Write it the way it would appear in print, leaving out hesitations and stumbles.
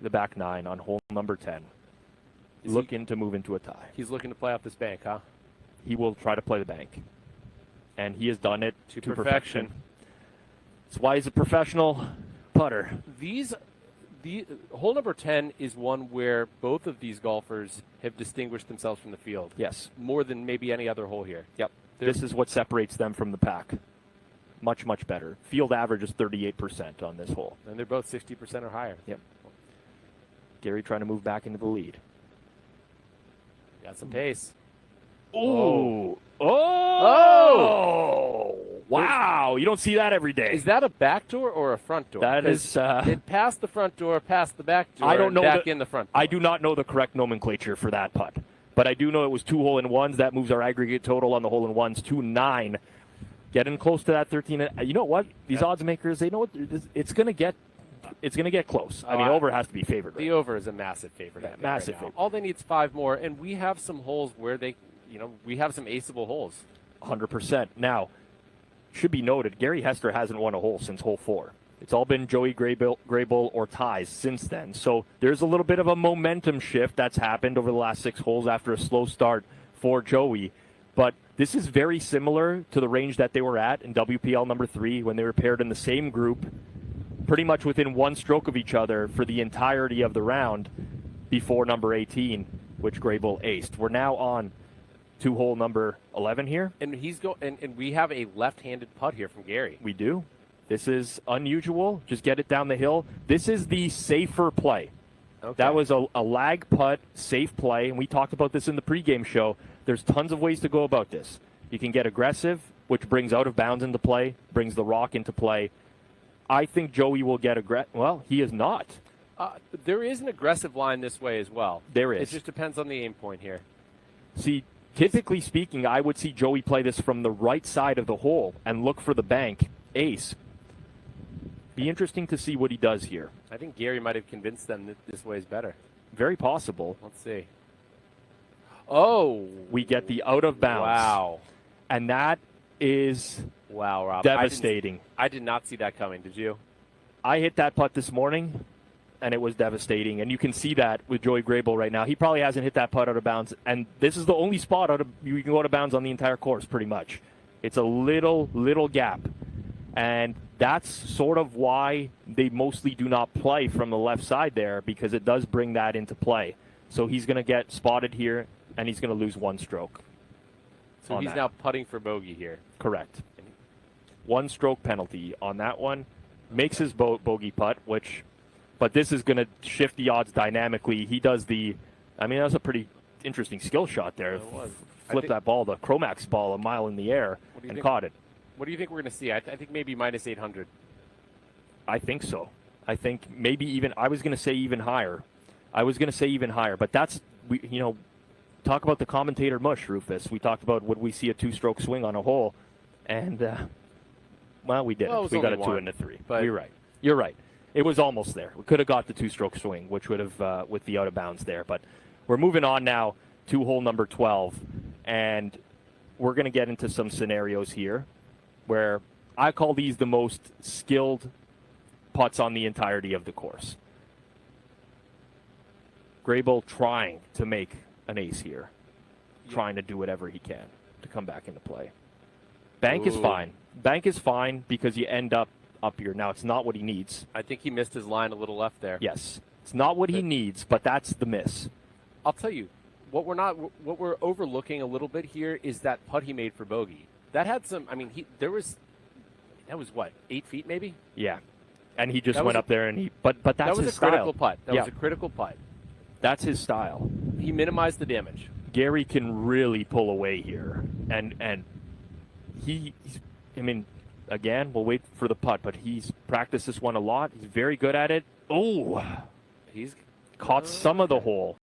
the back nine on hole number 10. Looking to move into a tie. He's looking to play off this bank, huh? He will try to play the bank. And he has done it to perfection. That's why he's a professional putter. The hole number 10 is one where both of these golfers have distinguished themselves from the field. Yes. More than maybe any other hole here. Yep. This is what separates them from the pack. Much, much better. Field average is 38% on this hole. And they're both 60% or higher. Yep. Gary trying to move back into the lead. Got some pace. Oh! Oh! Wow! You don't see that every day. Is that a back door or a front door? That is. It passed the front door, past the back door, I don't know back in the front door. I do not know the correct nomenclature for that putt, but I do know it was 2 hole-in-ones. That moves our aggregate total on the hole-in-ones to 9. Getting close to that 13. You know what? These odds makers, they know what it's going to get. It's going to get close. I mean, over has to be favored. Right? The over is a massive favorite. Yeah, massive favorite. All they need is 5 more, and we have some holes where we have some aceable holes. 100%. Now, should be noted, Gary Hester hasn't won a hole since hole 4. It's all been Joey Graybull or ties since then. So there's a little bit of a momentum shift that's happened over the last 6 holes after a slow start for Joey. But this is very similar to the range that they were at in WPL number 3 when they were paired in the same group, pretty much within 1 stroke of each other for the entirety of the round before number 18, which Graybull aced. We're now on to hole number 11 here. And and we have a left-handed putt here from Gary. We do. This is unusual. Just get it down the hill. This is the safer play. Okay. That was a lag putt, safe play, and we talked about this in the pregame show. There's tons of ways to go about this. You can get aggressive, which brings out of bounds into play, brings the rock into play. I think Joey will get aggressive. Well, he is not. There is an aggressive line this way as well. There is. It just depends on the aim point here. See, typically speaking, I would see Joey play this from the right side of the hole and look for the bank, ace. Be interesting to see what he does here. I think Gary might have convinced them that this way is better. Very possible. Let's see. Oh! We get the out of bounds. Wow. And that is Rob. Devastating. I did not see that coming. Did you? I hit that putt this morning, and it was devastating. And you can see that with Joey Graybull right now. He probably hasn't hit that putt out of bounds. And this is the only spot you can go out of bounds on the entire course, pretty much. It's a little gap. And that's sort of why they mostly do not play from the left side there, because it does bring that into play. So he's going to get spotted here, and he's going to lose 1 stroke. So he's now putting for bogey here. Correct. 1 stroke penalty on that one. Makes his bogey putt, but this is going to shift the odds dynamically. He does that was a pretty interesting skill shot there. Flipped that ball, the Chromax ball, a mile in the air and caught it. What do you think we're going to see? I think maybe minus 800. I think so. I think maybe even, I was going to say even higher. But that's, talk about the commentator mush, Rufus. We talked about would we see a 2-stroke swing on a hole, and we didn't. Well, we got a 2 and a 3. But you're right. You're right. It was almost there. We could have got the 2-stroke swing, which would have with the out of bounds there. But we're moving on now to hole number 12, and we're going to get into some scenarios here where I call these the most skilled putts on the entirety of the course. Graybull trying to make an ace here, trying to do whatever he can to come back into play. Bank is fine. Bank is fine because you end up here. Now, it's not what he needs. I think he missed his line a little left there. Yes. It's not what he needs, but that's the miss. I'll tell you, what we're overlooking a little bit here is that putt he made for bogey. That had some, that was what, 8 feet maybe? Yeah. And he just went up there and but that's his style. That was a critical putt. That was a critical putt. That's his style. He minimized the damage. Gary can really pull away here. And again, we'll wait for the putt, but he's practiced this one a lot. He's very good at it. Oh, he's caught some of the hole.